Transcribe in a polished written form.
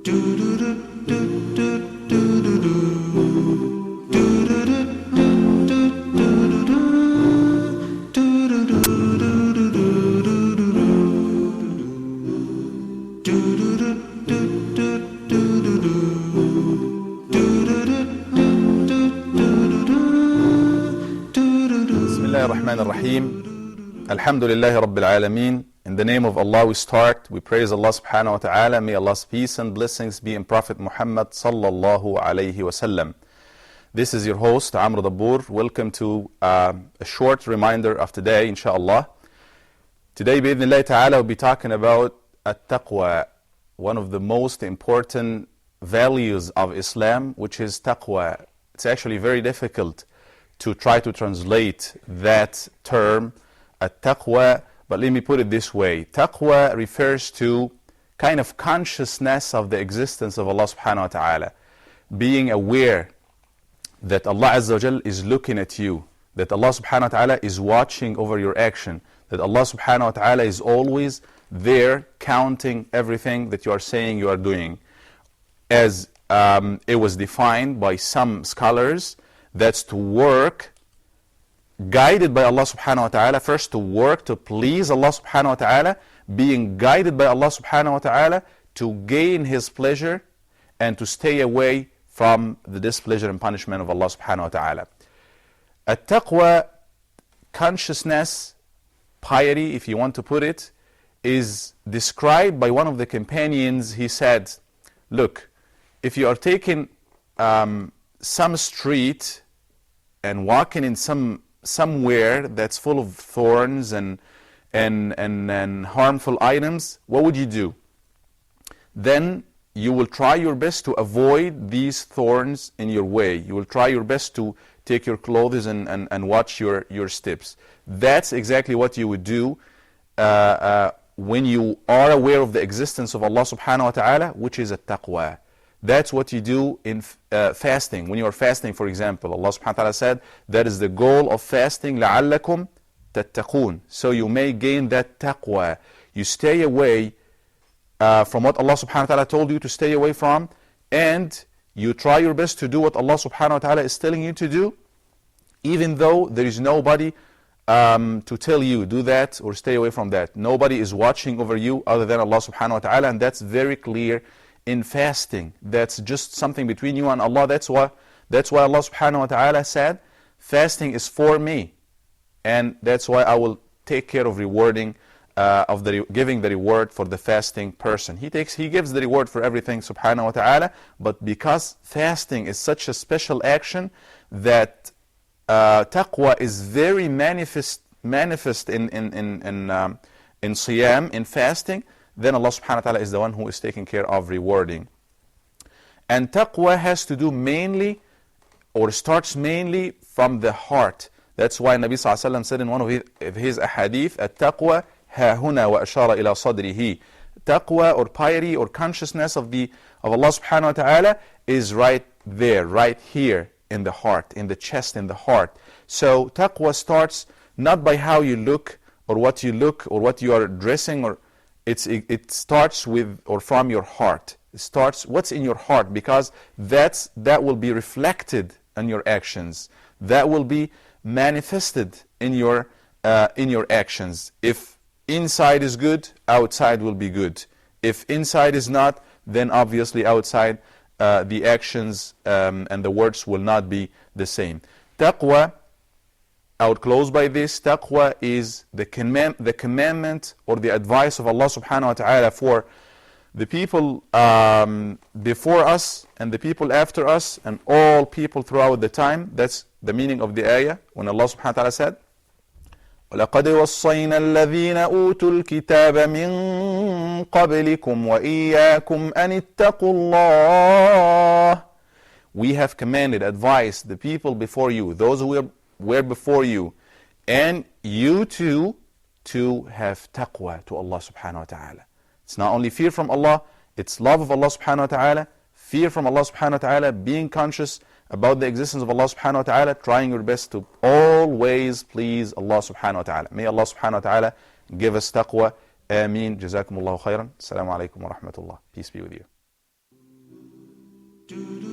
Bismillahirrahmanirrahim. Alhamdulillahi Rabbil Alameen. In the name of Allah we start. We praise Allah subhanahu wa ta'ala. May Allah's peace and blessings be in Prophet Muhammad sallallahu alayhi wasallam. This is your host, Amr Dabour. Welcome to a short reminder of today, inshallah. Today, bi'idhnillahi ta'ala, we'll be talking about at-taqwa, one of the most important values of Islam, which is taqwa. It's actually very difficult to try to translate that term, at-taqwa, but let me put it this way. Taqwa refers to kind of consciousness of the existence of Allah subhanahu wa ta'ala. Being aware that Allah Azza wa Jal is looking at you, that Allah subhanahu wa ta'ala is watching over your action, that Allah subhanahu wa ta'ala is always there counting everything that you are saying you are doing. As it was defined by some scholars, that's to work guided by Allah subhanahu wa ta'ala, first to work to please Allah subhanahu wa ta'ala, being guided by Allah subhanahu wa ta'ala to gain His pleasure and to stay away from the displeasure and punishment of Allah subhanahu wa ta'ala. At-taqwa, consciousness, piety, if you want to put it, is described by one of the companions. He said, look, if you are taking some street and walking in somewhere that's full of thorns and harmful items, what would you do? Then you will try your best to avoid these thorns in your way. You will try your best to take your clothes and watch your steps. That's exactly what you would do when you are aware of the existence of Allah subhanahu wa ta'ala, which is at-taqwa. That's what you do in fasting. When you are fasting, for example, Allah subhanahu wa ta'ala said, that is the goal of fasting, لَعَلَّكُمْ تَتَّقُونَ. So you may gain that taqwa. You stay away from what Allah subhanahu wa ta'ala told you to stay away from, and you try your best to do what Allah subhanahu wa ta'ala is telling you to do, even though there is nobody to tell you, do that or stay away from that. Nobody is watching over you other than Allah subhanahu wa ta'ala, and that's very clear in fasting. That's just something between you and Allah. That's why Allah subhanahu wa ta'ala said, fasting is for me, and that's why I will take care of rewarding, giving the reward for the fasting person. He gives the reward for everything subhanahu wa ta'ala, but because fasting is such a special action that taqwa is very manifest in siyam, in fasting, then Allah subhanahu wa ta'ala is the one who is taking care of rewarding. And taqwa has to do mainly, or starts mainly from the heart. That's why Nabi sallallahu alayhi wa sallam said in one of his ahadith, at-taqwa ha huna wa ashara ila sadrihi. Taqwa or piety or consciousness of Allah subhanahu wa ta'ala is right there, right here in the heart, in the chest, in the heart. So taqwa starts not by how you look or what you are dressing, or it starts with or from your heart. It starts what's in your heart, because that will be reflected in your actions. That will be manifested in your actions. If inside is good, outside will be good. If inside is not, then obviously outside the actions and the words will not be the same. Taqwa, I would close by this. Taqwa is the commandment or the advice of Allah subhanahu wa ta'ala for the people before us and the people after us and all people throughout the time. That's the meaning of the ayah when Allah subhanahu wa ta'ala said, وَلَقَدْ وَصَّيْنَا الَّذِينَ أُوتُوا الْكِتَابَ مِنْ قَبْلِكُمْ وَإِيَّاكُمْ أَنِ اتَّقُوا اللَّهِ. We have commanded, advised the people before you, those who were before you, and you too, to have taqwa to Allah subhanahu wa ta'ala. It's not only fear from Allah, it's love of Allah subhanahu wa ta'ala, fear from Allah subhanahu wa ta'ala, being conscious about the existence of Allah subhanahu wa ta'ala, trying your best to always please Allah subhanahu wa ta'ala. May Allah subhanahu wa ta'ala give us taqwa. Ameen. Jazakumullahu khairan. Assalamu alaikum wa rahmatullah. Peace be with you. do do